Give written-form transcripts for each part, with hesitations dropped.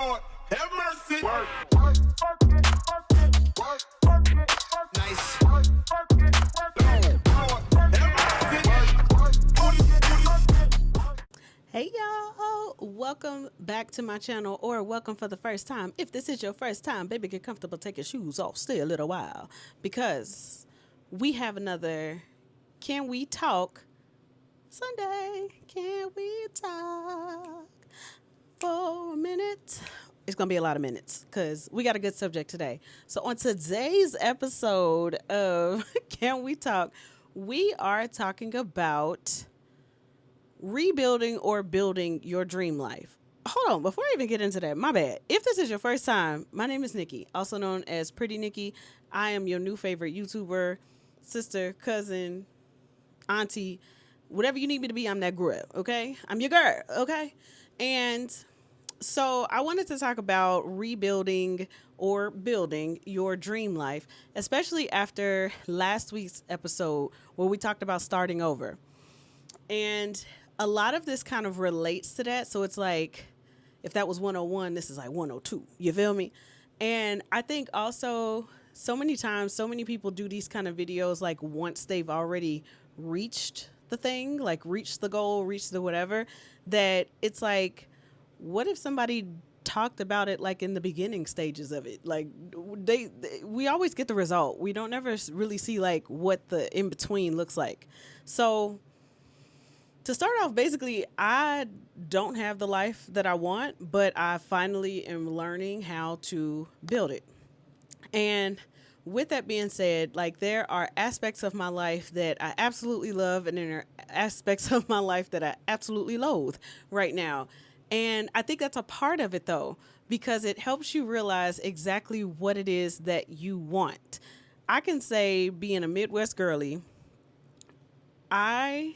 Lord, have mercy. Nice. Hey y'all, welcome back to my channel, or welcome for the first time. If this is your first time, baby, get comfortable, take your shoes off, stay a little while, because we have another Can We Talk Sunday. Can we talk for a minute? It's gonna be a lot of minutes because we got a good subject today. So on today's episode of Can We Talk, we are talking about rebuilding or building your dream life. Hold on, before I even get into that, my bad. If this is your first time, my name is Nici, also known as Pretty Nici. I am your new favorite YouTuber, sister, cousin, auntie, whatever you need me to be, I'm that girl, okay? I'm your girl, okay? And so I wanted to talk about rebuilding or building your dream life, especially after last week's episode where we talked about starting over. And a lot of this kind of relates to that. So it's like, if that was 101, this is like 102. You feel me? And I think also so many times, so many people do these kind of videos like once they've already reached the thing, like reached the goal, reached the whatever, that it's like, what if somebody talked about it like in the beginning stages of it? Like we always get the result. We don't never really see like what the in between looks like. So to start off, basically, I don't have the life that I want, but I finally am learning how to build it. And with that being said, like there are aspects of my life that I absolutely love, and there are aspects of my life that I absolutely loathe right now. And I think that's a part of it, though, because it helps you realize exactly what it is that you want. I can say, being a Midwest girly, I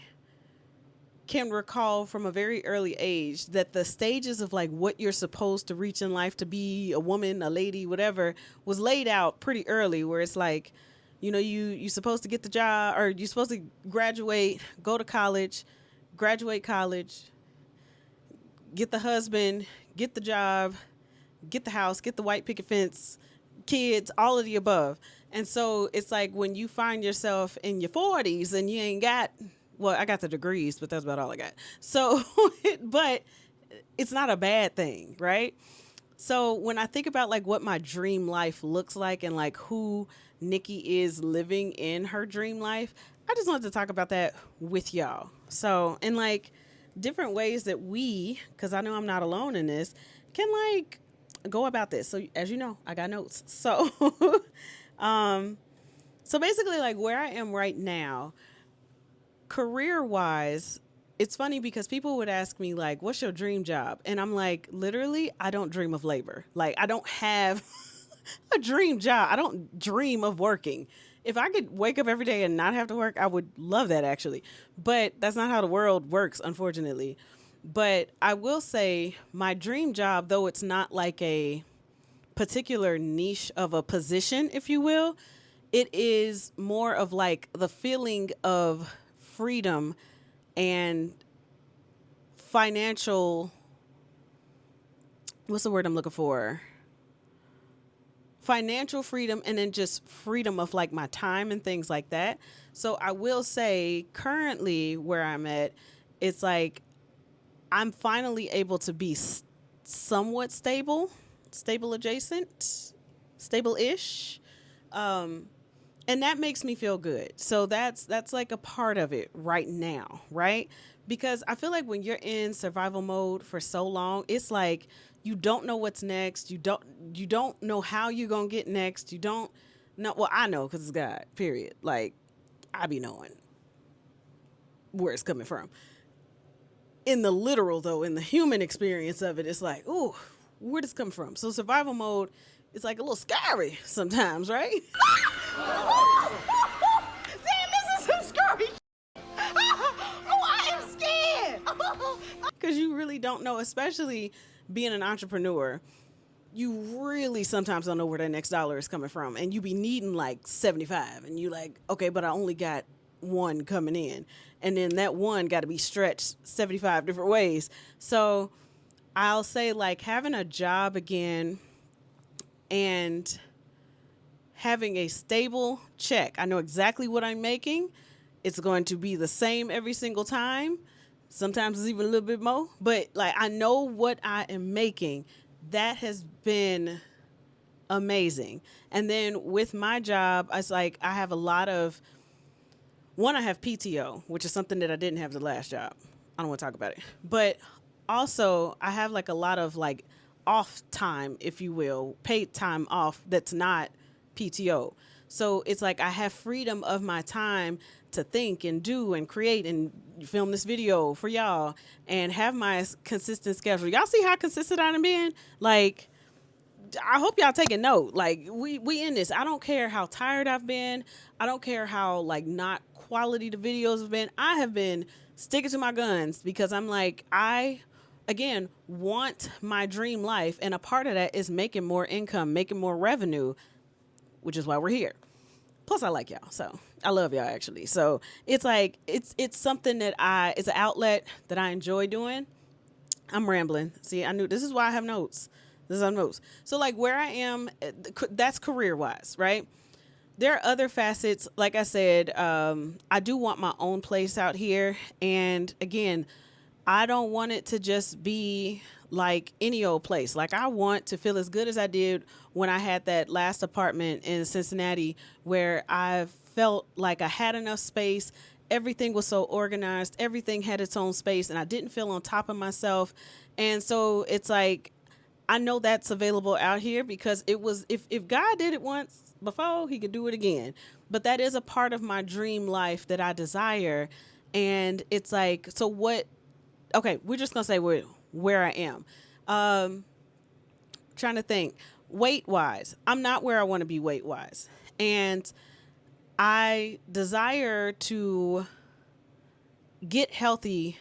can recall from a very early age that the stages of like what you're supposed to reach in life to be a woman, a lady, whatever, was laid out pretty early, where it's like, you know, you're supposed to get the job, or you're supposed to graduate, go to college, graduate college, get the husband, get the job, get the house, get the white picket fence, kids, all of the above. And so it's like when you find yourself in your 40s and you ain't got, well, I got the degrees, but that's about all I got. So, but it's not a bad thing, right? So when I think about like what my dream life looks like and like who Nici is living in her dream life, I just wanted to talk about that with y'all. So, in like different ways that we, because I know I'm not alone in this, can like go about this. So as you know, I got notes. So, so basically like where I am right now, career-wise, it's funny because people would ask me like, what's your dream job? And I'm like, literally, I don't dream of labor. Like, I don't have a dream job. I don't dream of working. If I could wake up every day and not have to work, I would love that, actually. But that's not how the world works, unfortunately. But I will say my dream job, though it's not like a particular niche of a position, if you will, it is more of like the feeling of freedom and financial, what's the word I'm looking for? Financial freedom, and then just freedom of like my time and things like that. So I will say currently where I'm at, it's like I'm finally able to be somewhat stable adjacent, stable-ish. And that makes me feel good. So that's like a part of it right now, right? Because I feel like when you're in survival mode for so long, it's like you don't know what's next. You don't know how you're going to get next. You don't know. Well, I know because it's God, period. Like, I be knowing where it's coming from. In the literal, though, in the human experience of it, it's like, ooh, where does it come from? So survival mode is like a little scary sometimes, right? Damn, this is some scary oh, I am scared. Because you really don't know, especially being an entrepreneur, you really sometimes don't know where that next dollar is coming from. And you be needing like 75 and you like, okay, but I only got one coming in. And then that one got to be stretched 75 different ways. So I'll say like having a job again and having a stable check. I know exactly what I'm making. It's going to be the same every single time. Sometimes it's even a little bit more, but like I know what I am making. That has been amazing. And then with my job, it's like I have a lot of one, I have PTO, which is something that I didn't have the last job. I don't want to talk about it. But also, I have like a lot of like off time, if you will, paid time off that's not PTO. So it's like I have freedom of my time to think and do and create and film this video for y'all and have my consistent schedule. Y'all see how consistent I've been? Like, I hope y'all taking note. Like we in this. I don't care how tired I've been. I don't care how like not quality the videos have been. I have been sticking to my guns because I'm like I again want my dream life, and a part of that is making more income, making more revenue, which is why we're here. Plus I like y'all. So I love y'all actually. So it's like it's something that it's an outlet that I enjoy doing. I'm rambling. See, I knew this is why I have notes. This is on notes. So like where I am, that's career wise, right? There are other facets. Like I said, I do want my own place out here. And again, I don't want it to just be like any old place. Like I want to feel as good as I did when I had that last apartment in Cincinnati where I felt like I had enough space. Everything was so organized. Everything had its own space and I didn't feel on top of myself. And so it's like, I know that's available out here because it was, if God did it once before, he could do it again. But that is a part of my dream life that I desire. And it's like, so what, okay, we're just going to say where I am. Trying to think weight wise. I'm not where I want to be weight wise. And I desire to get healthy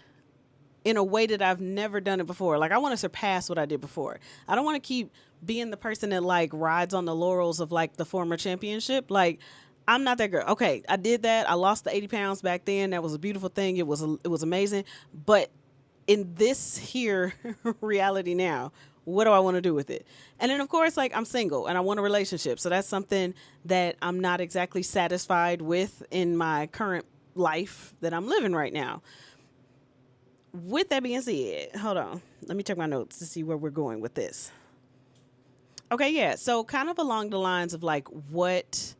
in a way that I've never done it before. Like I want to surpass what I did before. I don't want to keep being the person that like rides on the laurels of like the former championship. Like I'm not that girl. Okay, I did that. I lost the 80 pounds back then. That was a beautiful thing. It was amazing. But in this here reality now, what do I want to do with it? And then of course, like I'm single and I want a relationship. So that's something that I'm not exactly satisfied with in my current life that I'm living right now. With that being said, hold on. Let me check my notes to see where we're going with this. Okay, yeah. So kind of along the lines of like what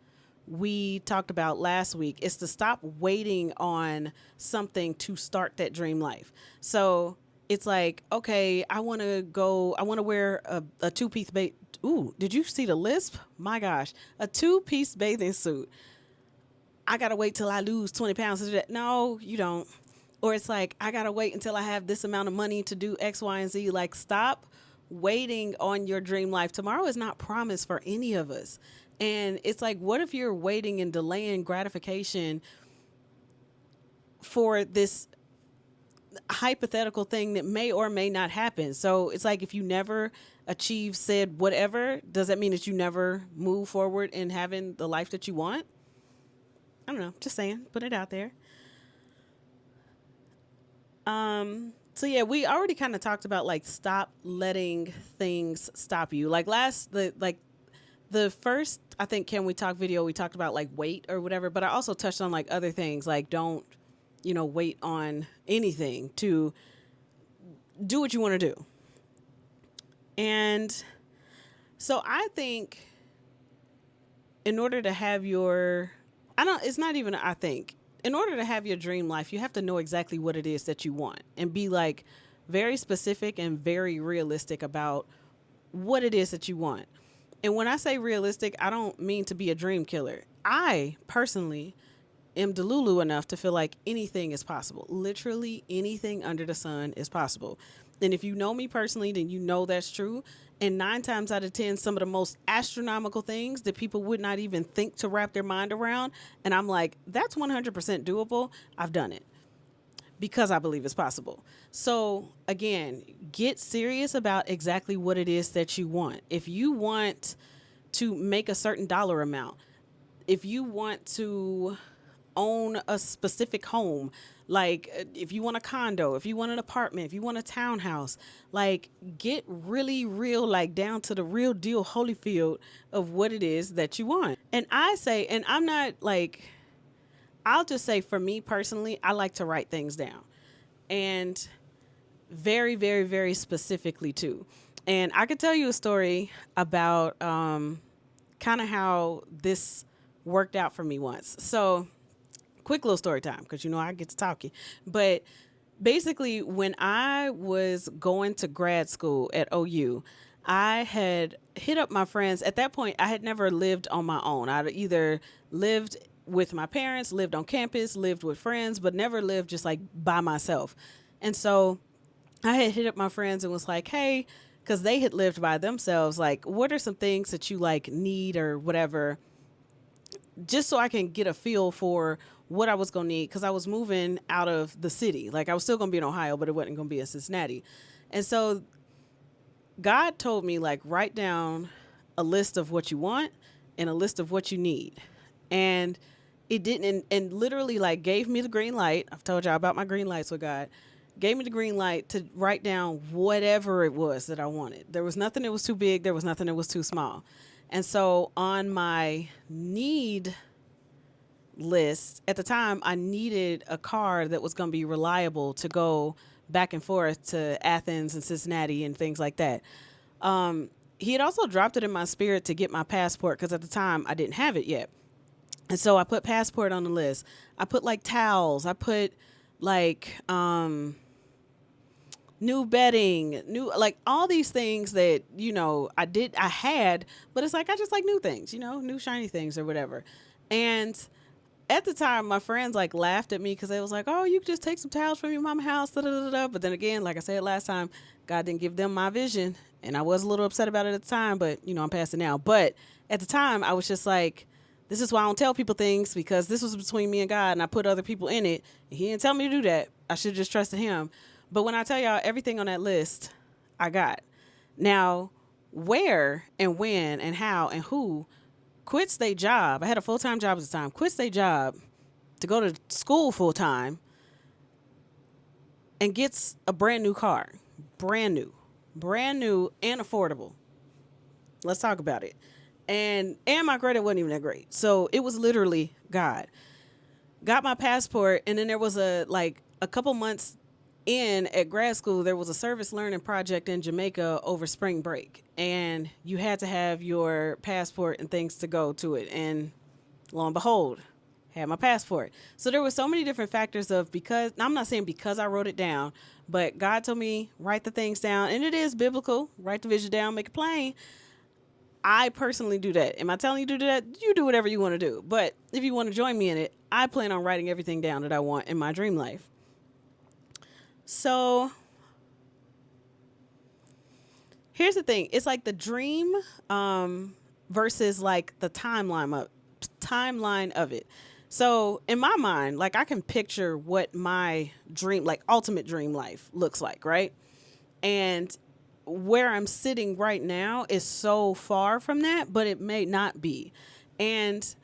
we talked about last week is to stop waiting on something to start that dream life. So it's like, okay, I want to wear a two-piece ooh, did you see the lisp? My gosh, a two-piece bathing suit. I got to wait till I lose 20 pounds to do that. No, you don't. Or it's like, I got to wait until I have this amount of money to do X, Y, and Z. Like, stop waiting on your dream life. Tomorrow is not promised for any of us. And it's like, what if you're waiting and delaying gratification for this hypothetical thing that may or may not happen? So it's like, if you never achieve said whatever, does that mean that you never move forward in having the life that you want? I don't know. Just saying. Put it out there. So yeah, we already kind of talked about like stop letting things stop you. Like the first I think Can We Talk video, we talked about like weight or whatever, but I also touched on like other things like don't, wait on anything to do what you want to do. And so I think in order to have it's not even I think in order to have your dream life, you have to know exactly what it is that you want and be like very specific and very realistic about what it is that you want. And when I say realistic, I don't mean to be a dream killer. I personally am delulu enough to feel like anything is possible. Literally anything under the sun is possible. And if you know me personally, then you know that's true. And 9 times out of 10, some of the most astronomical things that people would not even think to wrap their mind around. And I'm like, that's 100% doable. I've done it because I believe it's possible. So again, get serious about exactly what it is that you want. If you want to make a certain dollar amount, if you want to own a specific home. Like if you want a condo, if you want an apartment, if you want a townhouse, like get really real, like down to the real deal Holyfield of what it is that you want. And I say, and I'm not like, I'll just say for me personally, I like to write things down. And very, very, very specifically too. And I could tell you a story about kind of how this worked out for me once. So, quick little story time because you know I get to talking. But basically, when I was going to grad school at OU, I had hit up my friends. At that point, I had never lived on my own. I'd either lived with my parents, lived on campus, lived with friends, but never lived just like by myself. And so I had hit up my friends and was like, hey, because they had lived by themselves, like, what are some things that you like need or whatever, just so I can get a feel for what I was going to need. Because I was moving out of the city. Like, I was still going to be in Ohio, but it wasn't going to be in Cincinnati. And so God told me, like, write down a list of what you want and a list of what you need. And it didn't, and literally, like, gave me the green light. I've told y'all about my green lights with God. Gave me the green light to write down whatever it was that I wanted. There was nothing that was too big. There was nothing that was too small. And so on my need list, at the time, I needed a car that was going to be reliable to go back and forth to Athens and Cincinnati and things like that. He had also dropped it in my spirit to get my passport because at the time I didn't have it yet. And so I put passport on the list. I put like towels. I put like new bedding, new, like all these things that, you know, I had, but it's like, I just like new things, you know, new shiny things or whatever. And at the time, my friends like laughed at me because they was like, oh, you could just take some towels from your mama's house. Da, da, da, da. But then again, like I said last time, God didn't give them my vision. And I was a little upset about it at the time, but you know, I'm past it now. But at the time I was just like, this is why I don't tell people things, because this was between me and God and I put other people in it. And he didn't tell me to do that. I should have just trusted him. But when I tell y'all everything on that list, I got. Now, where and when and how and who quits their job. I had a full-time job at the time. Quits their job to go to school full-time and gets a brand new car. Brand new and affordable. Let's talk about it. And my credit wasn't even that great. So it was literally God. Got my passport, and then there was a couple months in at grad school, there was a service learning project in Jamaica over spring break, and you had to have your passport and things to go to it. And lo and behold, had my passport. So there were so many different factors of, because I'm not saying because I wrote it down, but God told me write the things down, and it is biblical. Write the vision down, make it plain. I personally do that. Am I telling you to do that? You do whatever you want to do. But if you want to join me in it, I plan on writing everything down that I want in my dream life. So here's the thing. It's like the dream versus like the timeline of it. So in my mind, like I can picture what my dream, like ultimate dream life looks like, right? And where I'm sitting right now is so far from that, but it may not be. And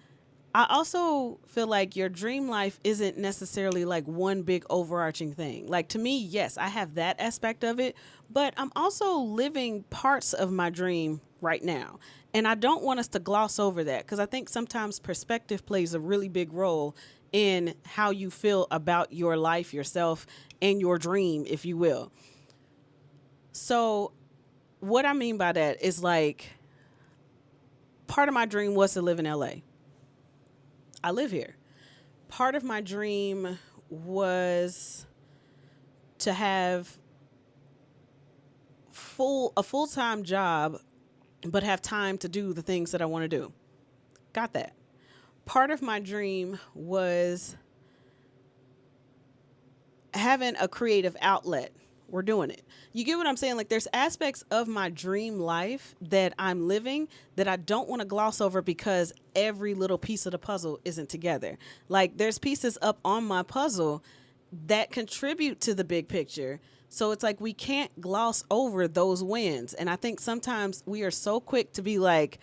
I also feel like your dream life isn't necessarily like one big overarching thing. Like to me, yes, I have that aspect of it, but I'm also living parts of my dream right now. And I don't want us to gloss over that, because I think sometimes perspective plays a really big role in how you feel about your life, yourself, and your dream, if you will. So what I mean by that is like part of my dream was to live in LA. I live here. Part of my dream was to have a full-time job, but have time to do the things that I want to do. Got that. Part of my dream was having a creative outlet. We're doing it. You get what I'm saying? Like there's aspects of my dream life that I'm living that I don't want to gloss over, because every little piece of the puzzle isn't together. Like there's pieces up on my puzzle that contribute to the big picture. So it's like we can't gloss over those wins. And I think sometimes we are so quick to be like,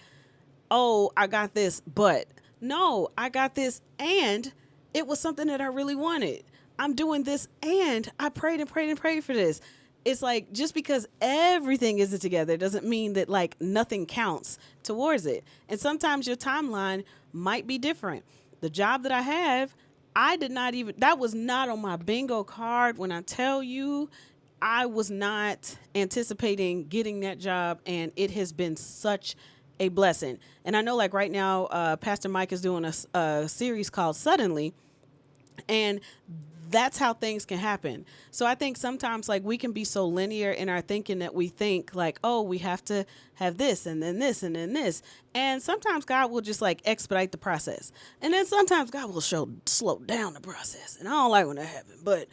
oh, I got this, but no, I got this. And It was something that I really wanted. I'm doing this and I prayed and prayed and prayed for this. It's like just because everything isn't together doesn't mean that like nothing counts towards it. And sometimes your timeline might be different. The job that I have, I did not even, that was not on my bingo card. When I tell you, I was not anticipating getting that job, and it has been such a blessing. And I know, like right now, Pastor Mike is doing a series called Suddenly, and that's how things can happen. So I think sometimes like we can be so linear in our thinking that we think like, oh, we have to have this and then this and then this. And sometimes God will just like expedite the process. And then sometimes God will slow down the process. And I don't like when that happens. But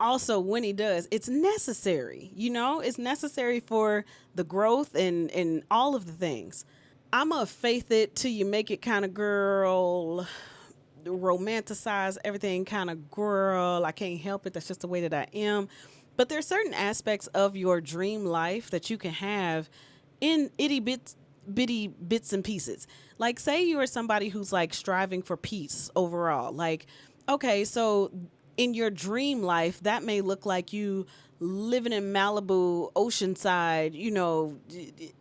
also when he does, it's necessary. It's necessary for the growth and all of the things. I'm a faith it till you make it kind of girl, romanticize everything kind of girl. I can't help it. That's just the way that I am. But there's certain aspects of your dream life that you can have in bitty bits and pieces. Like say you are somebody who's like striving for peace overall. Like, okay, so in your dream life, that may look like you living in Malibu, oceanside,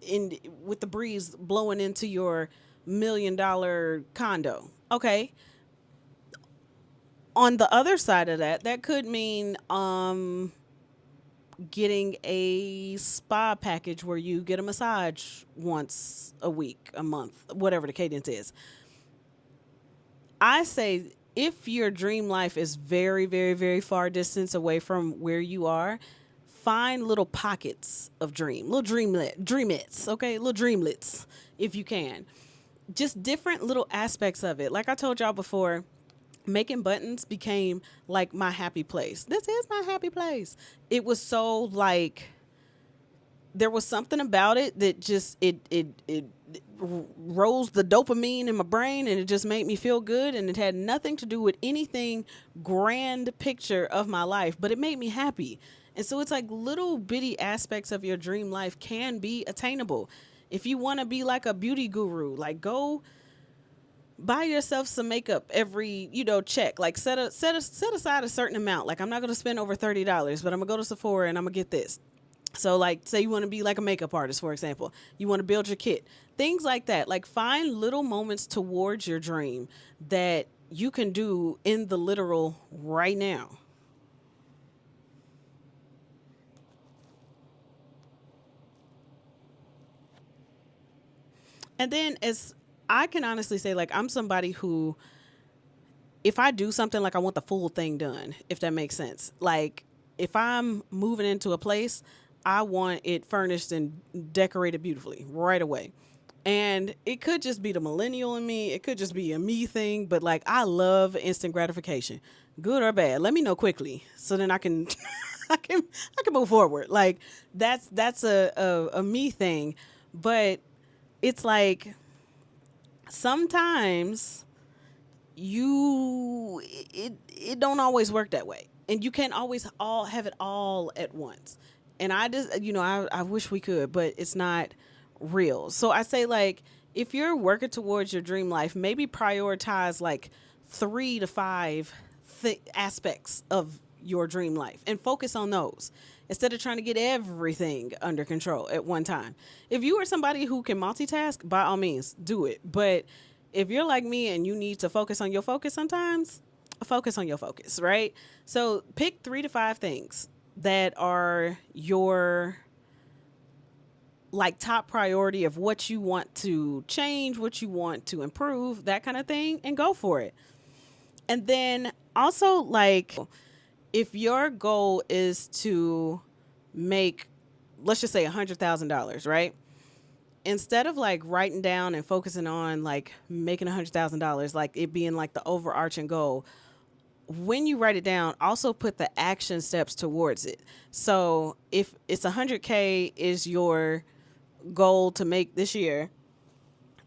in with the breeze blowing into your $1 million condo. Okay, on the other side of that, that could mean getting a spa package where you get a massage once a week, a month, whatever the cadence is. I say if your dream life is very, very, very far distance away from where you are, find little pockets of little dreamettes, okay? Little dreamlets, if you can. Just different little aspects of it. Like I told y'all before, making buttons became like my happy place. This is my happy place. It was so like there was something about it that just it rose the dopamine in my brain, and it just made me feel good, and it had nothing to do with anything grand picture of my life, but it made me happy. And so it's like little bitty aspects of your dream life can be attainable. If you want to be like a beauty guru, like go buy yourself some makeup every check, like set aside a certain amount. Like I'm not going to spend over $30, but I'm gonna go to Sephora and I'm gonna get this. So like say you want to be like a makeup artist, for example, you want to build your kit, things like that. Like find little moments towards your dream that you can do in the literal right now. And then as I can honestly say, like I'm somebody who, if I do something, like I want the full thing done, if that makes sense. Like if I'm moving into a place, I want it furnished and decorated beautifully right away. And it could just be the millennial in me. It could just be a me thing, but like I love instant gratification, good or bad. Let me know quickly so then I can I can move forward. Like that's a me thing, but it's like sometimes it don't always work that way, and you can't always all have it all at once. And I just I wish we could, but it's not real. So I say, like, if you're working towards your dream life, maybe prioritize like 3 to 5 aspects of your dream life and focus on those instead of trying to get everything under control at one time. If you are somebody who can multitask, by all means do it. But if you're like me and you need to focus on your focus sometimes, focus on your focus, right? So pick 3 to 5 things that are your like top priority of what you want to change, what you want to improve, that kind of thing, and go for it. And then also, like, if your goal is to make, let's just say $100,000, right? Instead of like writing down and focusing on like making $100,000, like it being like the overarching goal, when you write it down, also put the action steps towards it. So if it's 100K is your goal to make this year,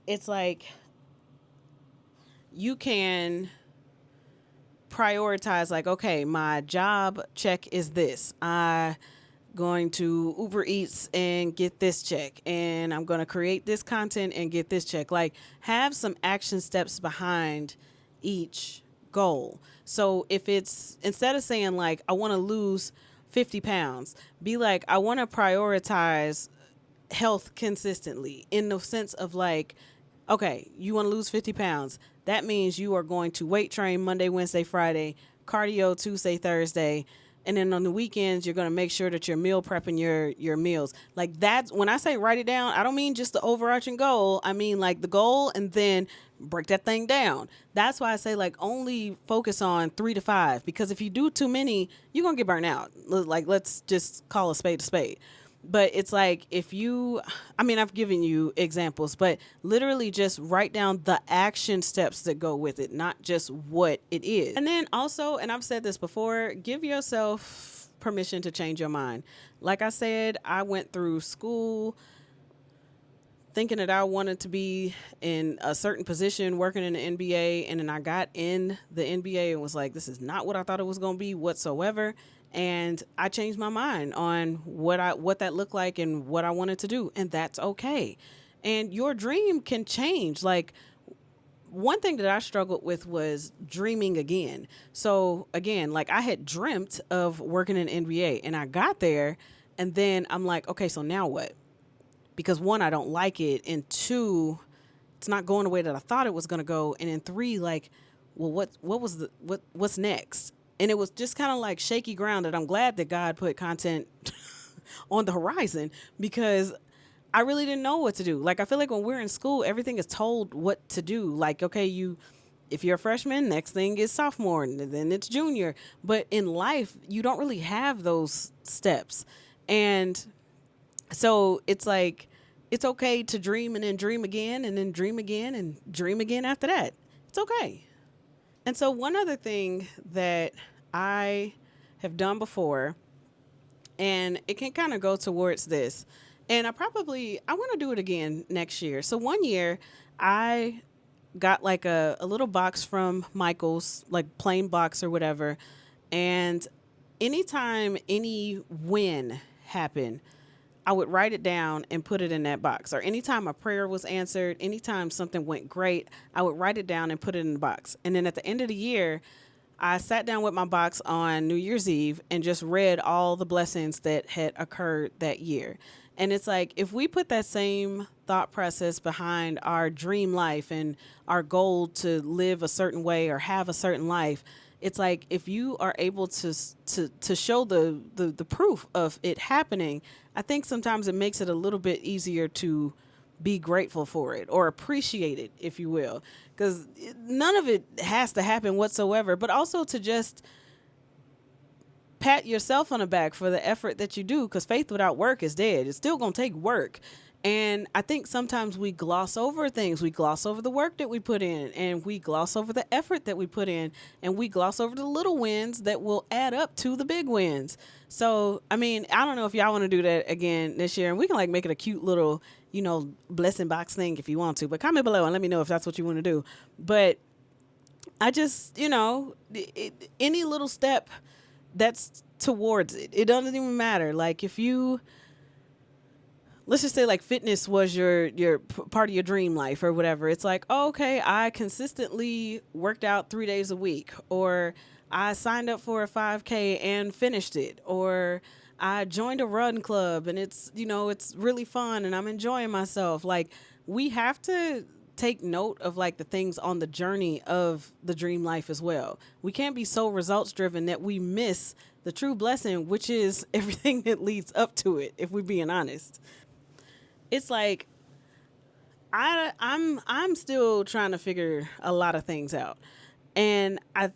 it's like you can prioritize like, okay, my job check is this. I going to Uber Eats and get this check, and I'm going to create this content and get this check. Like have some action steps behind each goal. So if it's, instead of saying like, I want to lose 50 pounds, be like, I want to prioritize health consistently, in the sense of like, okay, you want to lose 50 pounds. That means you are going to weight train Monday, Wednesday, Friday, cardio Tuesday, Thursday. And then on the weekends, you're going to make sure that you're meal prepping your meals. Like, that's when I say write it down, I don't mean just the overarching goal. I mean like the goal, and then break that thing down. That's why I say like only focus on 3 to 5, because if you do too many, you're going to get burnt out. Like, let's just call a spade a spade. But it's like, if you, I mean, I've given you examples, but literally just write down the action steps that go with it, not just what it is. And then also, and I've said this before, give yourself permission to change your mind. Like I said, I went through school thinking that I wanted to be in a certain position working in the NBA. And then I got in the NBA and was like, this is not what I thought it was going to be whatsoever. And I changed my mind on what that looked like and what I wanted to do. And that's okay. And your dream can change. Like, one thing that I struggled with was dreaming again. So again, like, I had dreamt of working in NBA, and I got there, and then I'm like, okay, so now what? Because one, I don't like it, and two, it's not going the way that I thought it was going to go, and then three, like, well, what's next? And it was just kind of like shaky ground, that I'm glad that God put content on the horizon, because I really didn't know what to do. Like, I feel like when we're in school, everything is told what to do. Like, okay, if you're a freshman, next thing is sophomore, and then it's junior. But in life, you don't really have those steps. And so it's like, it's okay to dream and then dream again and then dream again and dream again after that. It's okay. And so one other thing that I have done before, and it can kind of go towards this, and I want to do it again next year. So one year I got like a little box from Michael's, like plain box or whatever. And anytime any win happened, I would write it down and put it in that box. Or anytime a prayer was answered, anytime something went great, I would write it down and put it in the box. And then at the end of the year, I sat down with my box on New Year's Eve and just read all the blessings that had occurred that year. And it's like, if we put that same thought process behind our dream life and our goal to live a certain way or have a certain life, it's like, if you are able to show the proof of it happening, I think sometimes it makes it a little bit easier to be grateful for it or appreciate it, if you will, because none of it has to happen whatsoever, but also to just pat yourself on the back for the effort that you do, because faith without work is dead. It's still going to take work. And I think sometimes we gloss over things. We gloss over the work that we put in, and we gloss over the effort that we put in, and we gloss over the little wins that will add up to the big wins. So, I mean, I don't know if y'all want to do that again this year, and we can like make it a cute little, blessing box thing if you want to, but comment below and let me know if that's what you want to do. But I just, any little step that's towards it, it doesn't even matter. Like, if you, let's just say like fitness was your part of your dream life or whatever. It's like, oh, okay, I consistently worked out 3 days a week, or I signed up for a 5K and finished it, or I joined a run club and it's really fun and I'm enjoying myself. Like, we have to take note of like the things on the journey of the dream life as well. We can't be so results driven that we miss the true blessing, which is everything that leads up to it, if we're being honest. It's like, I'm still trying to figure a lot of things out. And I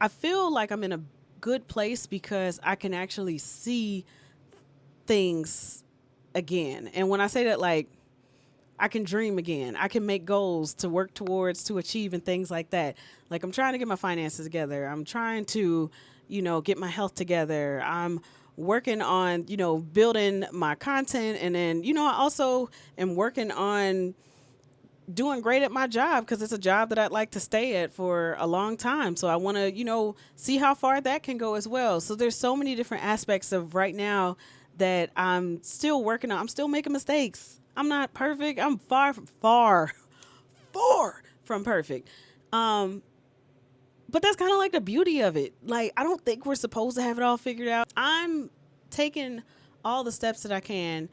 feel like I'm in a good place because I can actually see things again. And when I say that, like, I can dream again. I can make goals to work towards, to achieve, and things like that. Like, I'm trying to get my finances together. I'm trying to, get my health together. I'm working on, building my content. And then, I also am working on doing great at my job, because it's a job that I'd like to stay at for a long time. So I want to, see how far that can go as well. So there's so many different aspects of right now that I'm still working on. I'm still making mistakes. I'm not perfect. I'm far from perfect. But that's kind of like the beauty of it. Like, I don't think we're supposed to have it all figured out. I'm taking all the steps that I can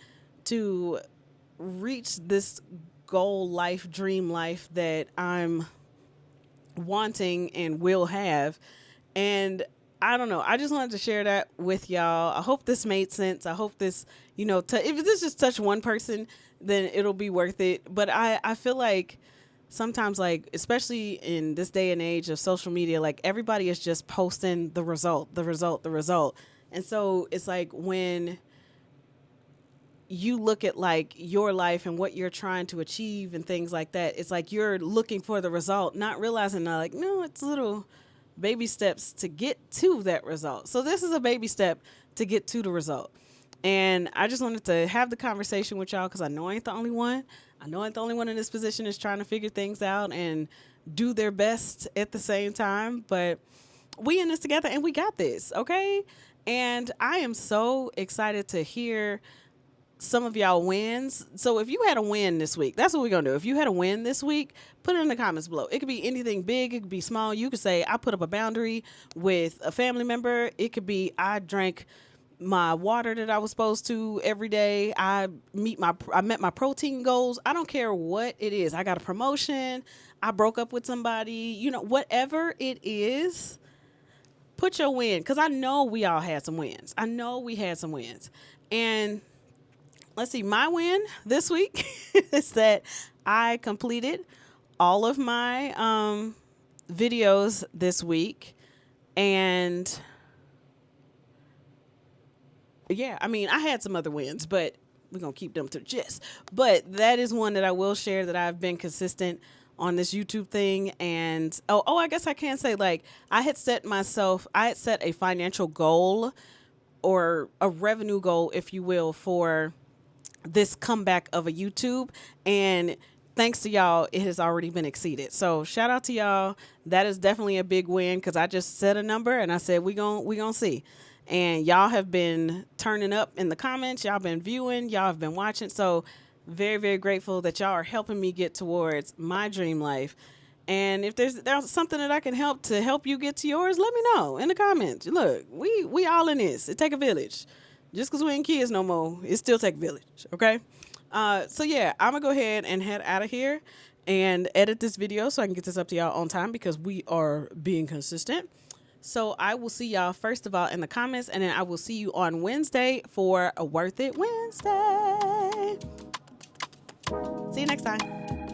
to reach this goal life, dream life that I'm wanting and will have. And I don't know. I just wanted to share that with y'all. I hope this made sense. I hope this, if this just touched one person, then it'll be worth it. But I feel like sometimes, like, especially in this day and age of social media, like, everybody is just posting the result, the result, the result. And so it's like when you look at like your life and what you're trying to achieve and things like that, it's like you're looking for the result, not realizing that, like, no, it's little baby steps to get to that result. So this is a baby step to get to the result. And I just wanted to have the conversation with y'all because I know I ain't the only one. I know I ain't the only one in this position is trying to figure things out and do their best at the same time. But we in this together and we got this, okay? And I am so excited to hear some of y'all wins. So if you had a win this week, that's what we're going to do. If you had a win this week, put it in the comments below. It could be anything big. It could be small. You could say, I put up a boundary with a family member. It could be, I drank my water that I was supposed to every day. I met my protein goals. I don't care what it is. I got a promotion. I broke up with somebody, whatever it is, put your win. Cause I know we all had some wins. I know we had some wins. And let's see, my win this week is that I completed all of my videos this week. And yeah, I mean, I had some other wins, but we're going to keep them to the gist. But that is one that I will share, that I've been consistent on this YouTube thing. And I guess I can say, like, I had set a financial goal, or a revenue goal, if you will, for this comeback of a YouTube, and thanks to y'all, it has already been exceeded. So shout out to y'all. That is definitely a big win, because I just set a number and I said we gonna see. And y'all have been turning up in the comments. Y'all been viewing. Y'all have been watching. So very, very grateful that y'all are helping me get towards my dream life. And if there's something that I can help to help you get to yours, let me know in the comments. Look, we all in this. It take a village. Just because we ain't kids no more, it still take a village, okay? So yeah, I'm going to go ahead and head out of here and edit this video so I can get this up to y'all on time, because we are being consistent. So I will see y'all, first of all, in the comments, and then I will see you on Wednesday for a Worth It Wednesday. See you next time.